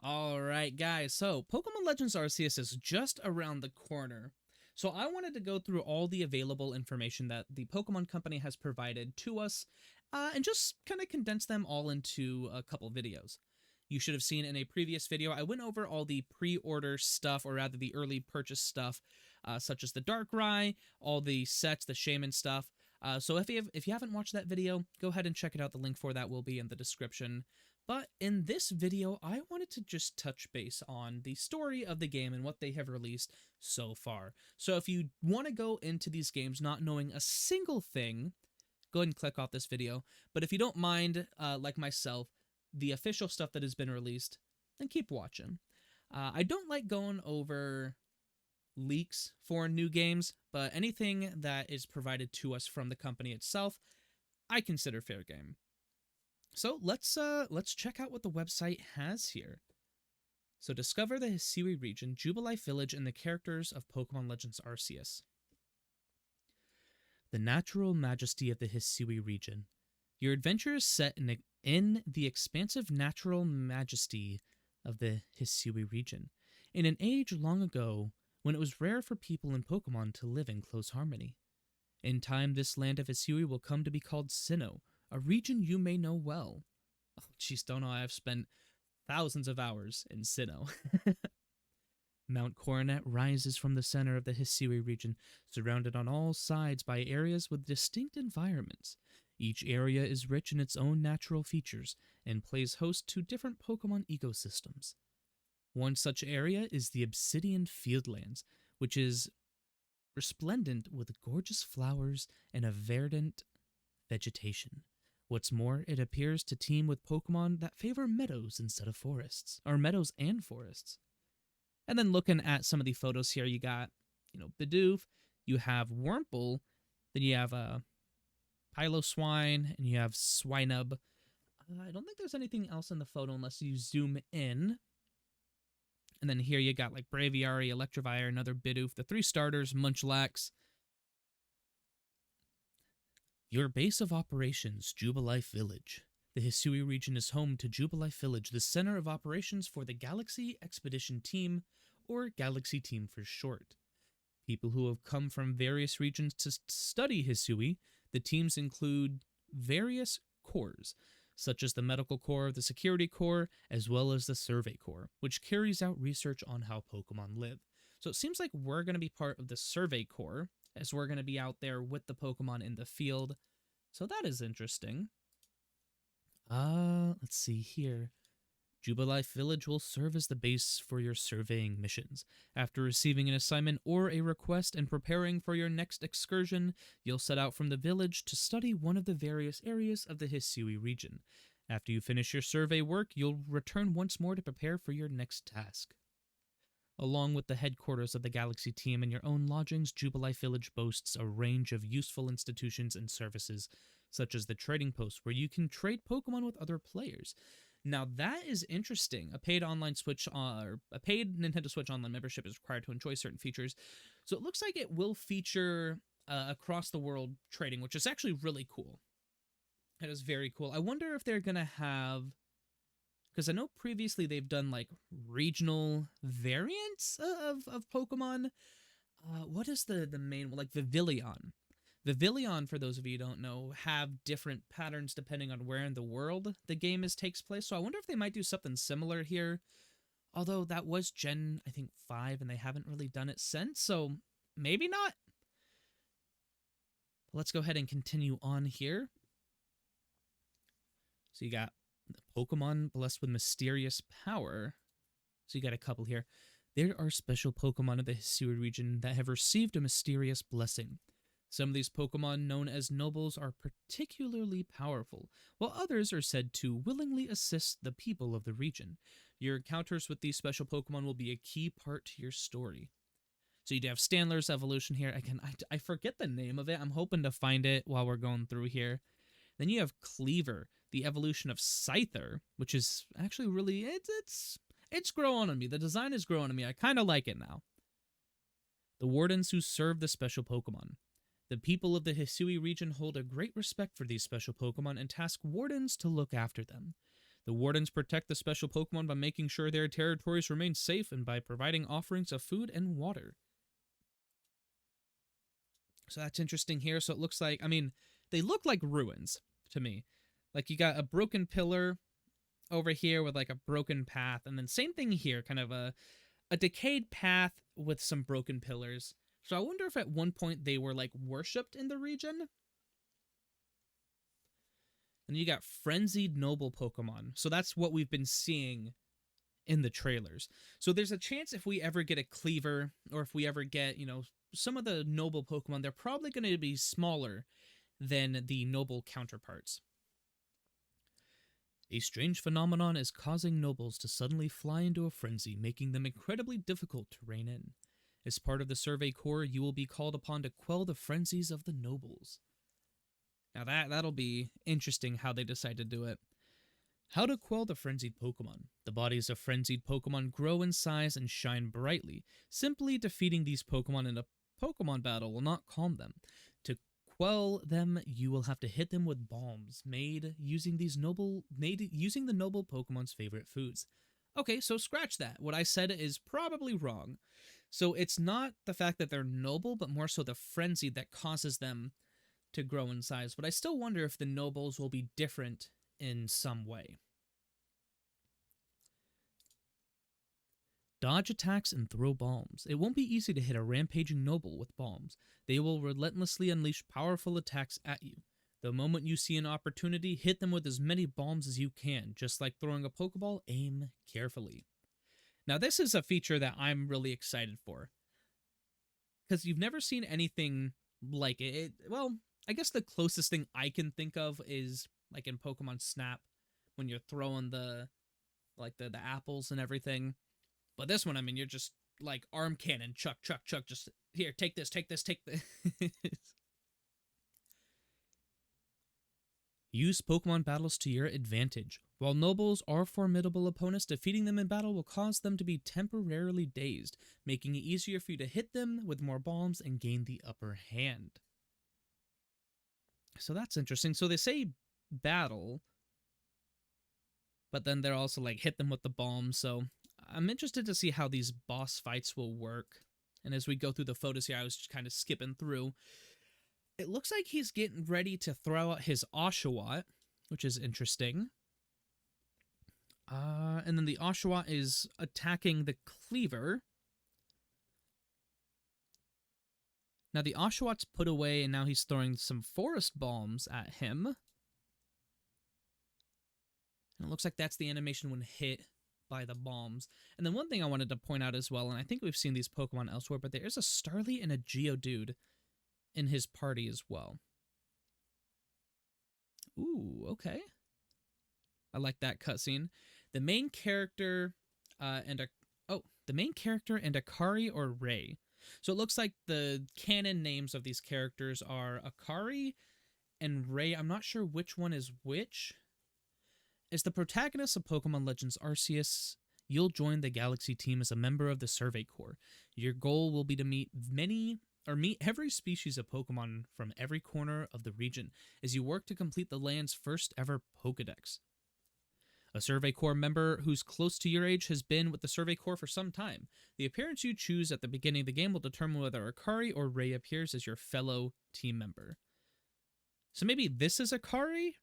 Alright, guys, so Pokemon Legends Arceus is just around the corner. So I wanted to go through all the available information that the Pokemon Company has provided to us and just kind of condense them all into a couple videos. You should have seen in a previous video, I went over all the pre-order stuff, or rather the early purchase stuff, such as the Darkrai, all the sets, the Shaman stuff. So if you haven't watched that video, go ahead and check it out. The link for that will be in the description. But in this video, I wanted to just touch base on the story of the game and what they have released so far. So if you want to go into these games not knowing a single thing, go ahead and click off this video. But if you don't mind, like myself, the official stuff that has been released, then keep watching. I don't like going over leaks for new games, but anything that is provided to us from the company itself, I consider fair game. So let's check out what the website has here. So discover the Hisui region, Jubilife Village, and the characters of Pokemon Legends Arceus. The natural majesty of the Hisui region. Your adventure is set in the expansive natural majesty of the Hisui region, in an age long ago when it was rare for people and Pokemon to live in close harmony. In time, this land of Hisui will come to be called Sinnoh, a region you may know well. Oh, jeez, don't know, I have spent thousands of hours in Sinnoh. Mount Coronet rises from the center of the Hisui region, surrounded on all sides by areas with distinct environments. Each area is rich in its own natural features and plays host to different Pokemon ecosystems. One such area is the Obsidian Fieldlands, which is resplendent with gorgeous flowers and a verdant vegetation. What's more, it appears to teem with Pokemon that favor meadows instead of forests, or meadows and forests. And then looking at some of the photos here, you got, Bidoof, you have Wurmple, then you have Piloswine, and you have Swinub. I don't think there's anything else in the photo unless you zoom in. And then here you got like Braviary, Electivire, another Bidoof, the three starters, Munchlax. Your base of operations, Jubilife Village. The Hisui region is home to Jubilife Village, the center of operations for the Galaxy Expedition Team, or Galaxy Team for short. People who have come from various regions to study Hisui. The teams include various corps, such as the Medical Corps, the Security Corps, as well as the Survey Corps, which carries out research on how Pokemon live. So it seems like we're going to be part of the Survey Corps, as we're going to be out there with the Pokemon in the field. So that is interesting. Let's see here. Jubilife Village will serve as the base for your surveying missions. After receiving an assignment or a request and preparing for your next excursion, you'll set out from the village to study one of the various areas of the Hisui region. After you finish your survey work, you'll return once more to prepare for your next task. Along with the headquarters of the Galaxy Team and your own lodgings, Jubilife Village boasts a range of useful institutions and services, such as the trading post, where you can trade Pokemon with other players. Now that is interesting. A paid Nintendo Switch Online membership is required to enjoy certain features. So it looks like it will feature across the world trading, which is actually really cool. It is very cool. I wonder if they're gonna have, because I know previously they've done like regional variants of Pokemon. What is the main one? Like Vivillon. Vivillon, for those of you who don't know, have different patterns depending on where in the world the game takes place. So I wonder if they might do something similar here. Although that was Gen, I think, 5, and they haven't really done it since, so maybe not. Let's go ahead and continue on here. So you got Pokemon blessed with mysterious power. So you got a couple here. There are special Pokemon of the Hisui region that have received a mysterious blessing. Some of these Pokemon, known as nobles, are particularly powerful, while others are said to willingly assist the people of the region. Your encounters with these special Pokemon will be a key part to your story. So you do have Stanler's evolution here. I forget the name of it. I'm hoping to find it while we're going through here. Then you have Cleaver, the evolution of Scyther, which is actually really, it's growing on me. The design is growing on me. I kind of like it now. The Wardens who serve the special Pokemon. The people of the Hisui region hold a great respect for these special Pokemon and task Wardens to look after them. The wardens protect the special Pokemon by making sure their territories remain safe and by providing offerings of food and water. So that's interesting here. So it looks like, I mean, they look like ruins to me. Like you got a broken pillar over here with like a broken path, and then same thing here, kind of a decayed path with some broken pillars. So I wonder if at one point they were like worshipped in the region. And you got Frenzied Noble Pokemon. So that's what we've been seeing in the trailers. So there's a chance if we ever get a Cleaver, or if we ever get, you know, some of the Noble Pokemon, they're probably going to be smaller than the Noble counterparts. A strange phenomenon is causing nobles to suddenly fly into a frenzy, making them incredibly difficult to rein in. As part of the Survey Corps, you will be called upon to quell the frenzies of the nobles. Now that'll be interesting how they decide to do it. How to quell the frenzied Pokemon. The bodies of frenzied Pokemon grow in size and shine brightly. Simply defeating these Pokemon in a Pokemon battle will not calm them. To quell them, you will have to hit them with bombs made using the noble Pokemon's favorite foods. Okay, so scratch that. What I said is probably wrong. So it's not the fact that they're noble, but more so the frenzy that causes them to grow in size. But I still wonder if the nobles will be different in some way. Dodge attacks and throw bombs. It won't be easy to hit a rampaging noble with bombs. They will relentlessly unleash powerful attacks at you. The moment you see an opportunity, hit them with as many bombs as you can. Just like throwing a Pokeball, aim carefully. Now this is a feature that I'm really excited for, because you've never seen anything like it. Well, I guess the closest thing I can think of is like in Pokemon Snap, when you're throwing the apples and everything. But this one, I mean, you're just like arm cannon, chuck, just here, take this, take this. Use Pokemon battles to your advantage. While nobles are formidable opponents, defeating them in battle will cause them to be temporarily dazed, making it easier for you to hit them with more bombs and gain the upper hand. So that's interesting. So they say battle, but then they're also like hit them with the bombs. So I'm interested to see how these boss fights will work. And as we go through the photos here, I was just kind of skipping through. It looks like he's getting ready to throw out his Oshawott, which is interesting. And then the Oshawott is attacking the Cleaver. Now the Oshawott's put away, and now he's throwing some forest bombs at him. And it looks like that's the animation when hit by the bombs. And then one thing I wanted to point out as well, and I think we've seen these Pokemon elsewhere, but there is a Starly and a Geodude in his party as well. Ooh, okay. I like that cutscene. The main character and Akari or Ray. So it looks like the canon names of these characters are Akari and Ray. I'm not sure which one is which. As the protagonist of Pokemon Legends Arceus, you'll join the Galaxy team as a member of the Survey Corps. Your goal will be to meet every species of Pokemon from every corner of the region as you work to complete the land's first ever Pokedex. A Survey Corps member who's close to your age has been with the Survey Corps for some time. The appearance you choose at the beginning of the game will determine whether Akari or Ray appears as your fellow team member. So maybe this is Akari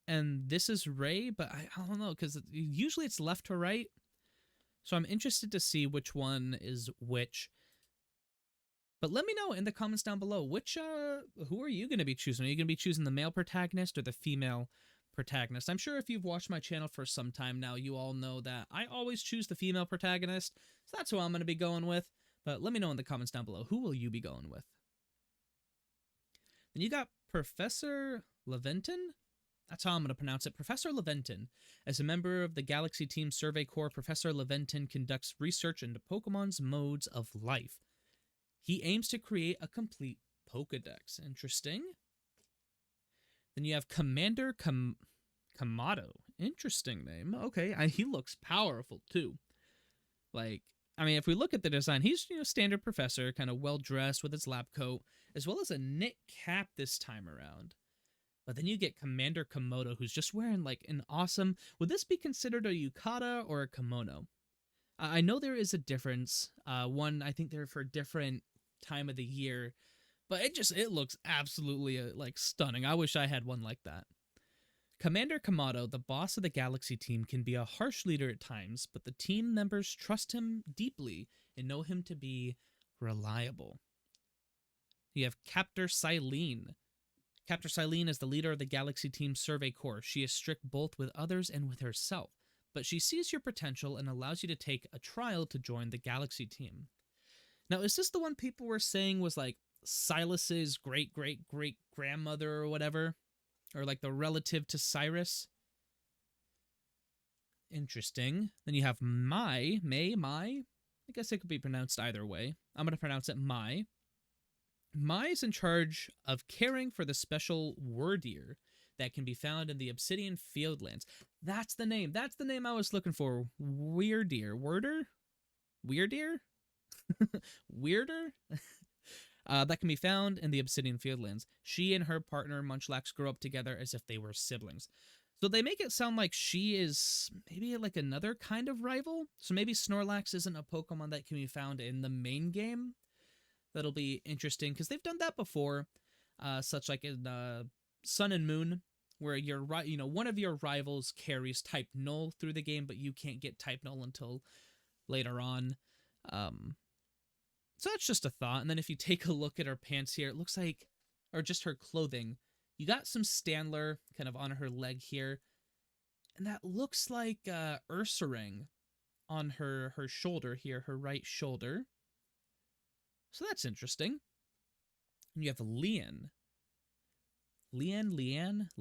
and this is Ray, but I don't know, because usually it's left to right. So I'm interested to see which one is which. But let me know in the comments down below, who are you going to be choosing? Are you going to be choosing the male protagonist or the female protagonist? I'm sure if you've watched my channel for some time now, you all know that I always choose the female protagonist. So that's who I'm going to be going with. But let me know in the comments down below, who will you be going with? Then you got Professor Leventon? That's how I'm going to pronounce it. Professor Leventon. As a member of the Galaxy Team Survey Corps, Professor Leventon conducts research into Pokemon's modes of life. He aims to create a complete Pokedex. Interesting. Then you have Commander Kamado. Interesting name. Okay, he looks powerful too. Like, I mean, if we look at the design, he's, standard professor, kind of well-dressed with his lab coat, as well as a knit cap this time around. But then you get Commander Kamado, who's just wearing like an awesome. Would this be considered a yukata or a kimono? I know there is a difference. One, I think they're for different time of the year, but it looks absolutely like stunning. I wish I had one like that. Commander Kamado, the boss of the Galaxy team, can be a harsh leader at times, but the team members trust him deeply and know him to be reliable. You have Captor Cylene. Captor Cylene is the leader of the Galaxy Team Survey Corps. She is strict both with others and with herself, but she sees your potential and allows you to take a trial to join the Galaxy Team. Now, is this the one people were saying was like Silas's great-great-great-grandmother or whatever? Or like the relative to Cyrus? Interesting. Then you have Mai. I guess it could be pronounced either way. I'm going to pronounce it Mai. Mai is in charge of caring for the special Wordeer that can be found in the Obsidian Fieldlands. That's the name. That's the name I was looking for. Weirdeer. Weirdeer? Weirder? That can be found in the Obsidian Fieldlands. She and her partner, Munchlax, grow up together as if they were siblings. So they make it sound like she is maybe like another kind of rival. So maybe Snorlax isn't a Pokemon that can be found in the main game. That'll be interesting, because they've done that before, such like in Sun and Moon, where one of your rivals carries Type Null through the game, but you can't get Type Null until later on. So that's just a thought. And then if you take a look at her pants here, it looks like, or just her clothing, you got some Standler kind of on her leg here, and that looks like Ursaring on her shoulder here, her right shoulder. So that's interesting. And you have Leon. Leon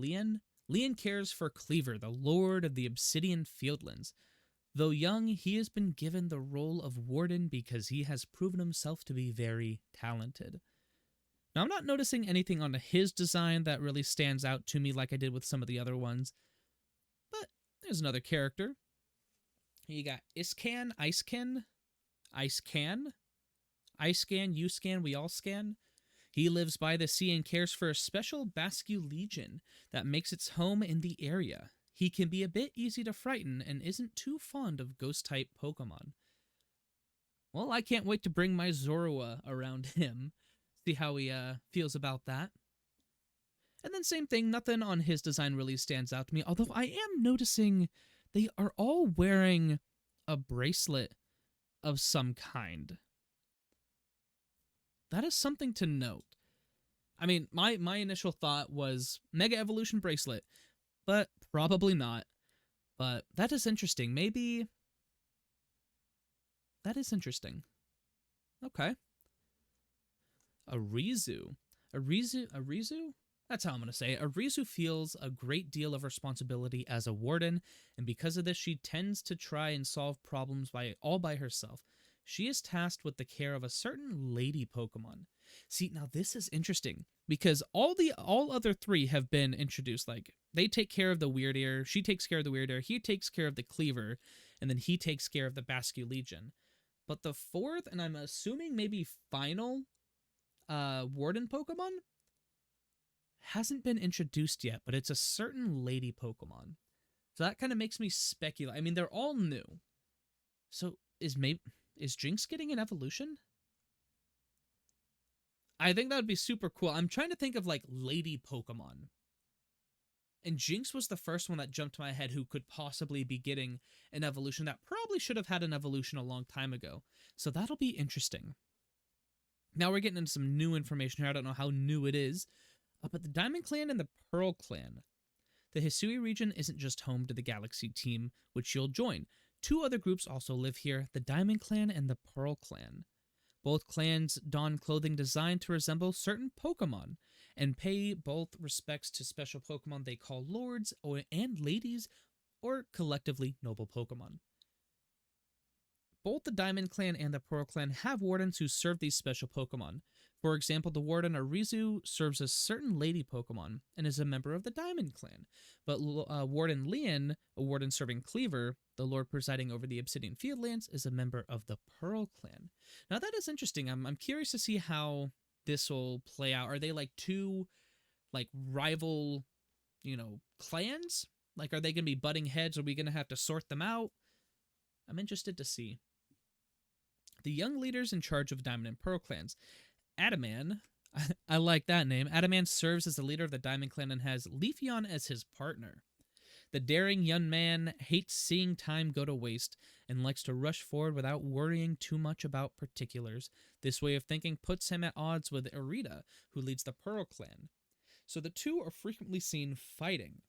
cares for Cleaver, the Lord of the Obsidian Fieldlands. Though young, he has been given the role of Warden because he has proven himself to be very talented. Now, I'm not noticing anything on his design that really stands out to me like I did with some of the other ones. But there's another character. You got Iscan, Icecan, you scan, we all scan. He lives by the sea and cares for a special Basque legion that makes its home in the area. He can be a bit easy to frighten and isn't too fond of ghost-type Pokemon. Well, I can't wait to bring my Zorua around him, see how he feels about that. And then same thing, nothing on his design really stands out to me, although I am noticing they are all wearing a bracelet of some kind. That is something to note. I mean, my initial thought was Mega Evolution Bracelet, but probably not. But that is interesting. Maybe... That is interesting. Okay. Arizu? That's how I'm going to say it. Arizu feels a great deal of responsibility as a warden, and because of this, she tends to try and solve problems all by herself. She is tasked with the care of a certain lady Pokemon. See, now this is interesting, because all other three have been introduced. Like, they take care of the Weirdeer, she takes care of the Weirdeer, he takes care of the Cleaver, and then he takes care of the Basque Legion. But the fourth, and I'm assuming maybe final, Warden Pokemon hasn't been introduced yet, but it's a certain lady Pokemon. So that kind of makes me speculate. I mean, they're all new. So is Jinx getting an evolution? I think that would be super cool. I'm trying to think of like lady Pokemon. And Jinx was the first one that jumped to my head who could possibly be getting an evolution that probably should have had an evolution a long time ago. So that'll be interesting. Now we're getting into some new information here. I don't know how new it is. But the Diamond Clan and the Pearl Clan. The Hisui region isn't just home to the Galaxy team, which you'll join. Two other groups also live here, the Diamond Clan and the Pearl Clan. Both clans don clothing designed to resemble certain Pokemon, and pay both respects to special Pokemon they call lords and ladies, or collectively noble Pokemon. Both the Diamond Clan and the Pearl Clan have wardens who serve these special Pokemon. For example, the warden Arizu serves a certain lady Pokemon and is a member of the Diamond Clan. But Warden Leon, a warden serving Cleaver, the lord presiding over the Obsidian Fieldlands, is a member of the Pearl Clan. Now that is interesting. I'm curious to see how this will play out. Are they like two rival clans? Like, are they going to be butting heads? Are we going to have to sort them out? I'm interested to see. The young leaders in charge of Diamond and Pearl clans. Adaman, I like that name. Adaman serves as the leader of the Diamond clan and has Leafeon as his partner. The daring young man hates seeing time go to waste and likes to rush forward without worrying too much about particulars. This way of thinking puts him at odds with Irida, who leads the Pearl clan. So the two are frequently seen fighting.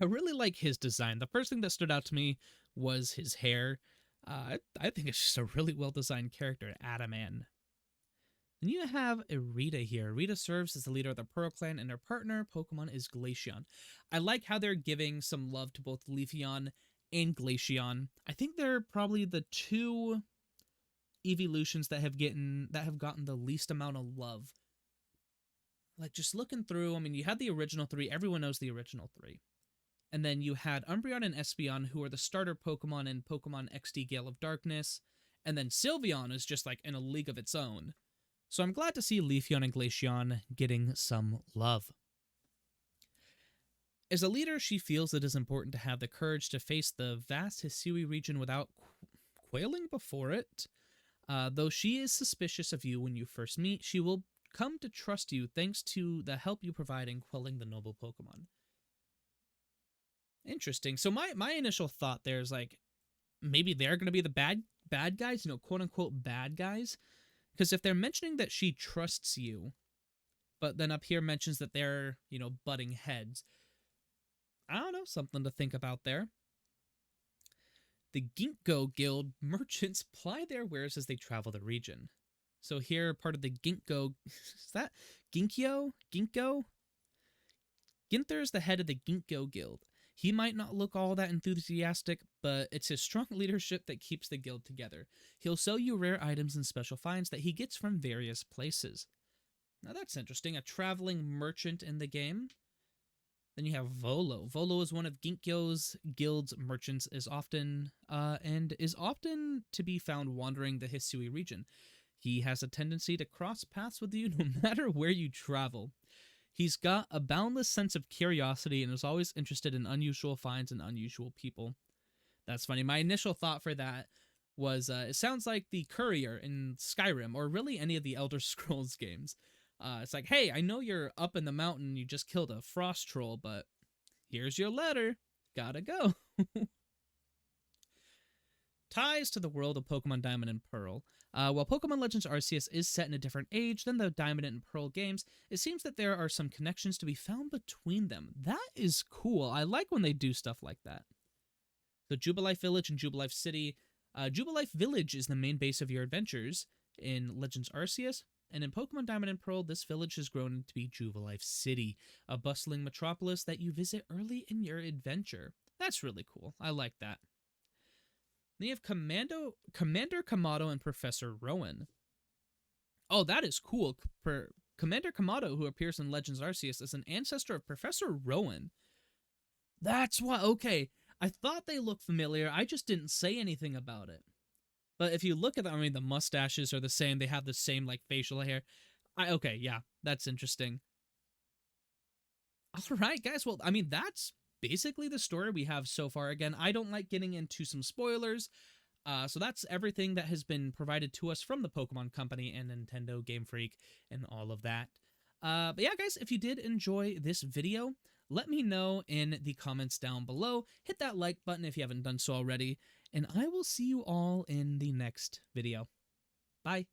I really like his design. The first thing that stood out to me was his hair. I think it's just a really well-designed character, Adaman. Then you have Irida here. Irida serves as the leader of the Pearl clan, and her partner, Pokemon, is Glaceon. I like how they're giving some love to both Leafeon and Glaceon. I think they're probably the two evolutions that have gotten the least amount of love. Like, just looking through, I mean, you had the original three. Everyone knows the original three. And then you had Umbreon and Espeon, who are the starter Pokemon in Pokemon XD Gale of Darkness. And then Sylveon is just, like, in a league of its own. So I'm glad to see Leafeon and Glaceon getting some love. As a leader, she feels it is important to have the courage to face the vast Hisui region without quailing before it. Though she is suspicious of you when you first meet, she will come to trust you thanks to the help you provide in quelling the noble Pokemon. Interesting. So my initial thought there is, like, maybe they're going to be the bad guys, quote-unquote bad guys. Because if they're mentioning that she trusts you, but then up here mentions that they're, butting heads, I don't know, something to think about there. The Ginkgo Guild merchants ply their wares as they travel the region. So here, part of the Ginkgo, is that Ginkgo? Ginther is the head of the Ginkgo Guild. He might not look all that enthusiastic, but it's his strong leadership that keeps the guild together. He'll sell you rare items and special finds that he gets from various places. Now that's interesting, a traveling merchant in the game. Then you have Volo. Volo is one of Ginkgo's guild's merchants, is often to be found wandering the Hisui region. He has a tendency to cross paths with you no matter where you travel. He's got a boundless sense of curiosity and is always interested in unusual finds and unusual people. That's funny. My initial thought for that was, it sounds like the courier in Skyrim, or really any of the Elder Scrolls games. It's like, hey, I know you're up in the mountain, you just killed a frost troll, but here's your letter. Gotta go. Ties to the world of Pokemon Diamond and Pearl. While Pokemon Legends Arceus is set in a different age than the Diamond and Pearl games, it seems that there are some connections to be found between them. That is cool. I like when they do stuff like that. So Jubilife Village and Jubilife City. Jubilife Village is the main base of your adventures in Legends Arceus, and in Pokemon Diamond and Pearl, this village has grown to be Jubilife City, a bustling metropolis that you visit early in your adventure. That's really cool. I like that. Then you have Commander Kamado and Professor Rowan. Oh, that is cool. Commander Kamado, who appears in Legends Arceus, is an ancestor of Professor Rowan. That's why. Okay, I thought they looked familiar. I just didn't say anything about it. But if you look at them, I mean, the mustaches are the same. They have the same, like, facial hair. Okay, yeah, that's interesting. All right, guys. Well, I mean, that's basically the story we have so far. Again, I don't like getting into some spoilers, so that's everything that has been provided to us from the Pokemon Company and Nintendo, Game Freak, and all of that. But yeah, guys, if you did enjoy this video, let me know in the comments down below. Hit that like button if you haven't done so already, and I will see you all in the next video. Bye.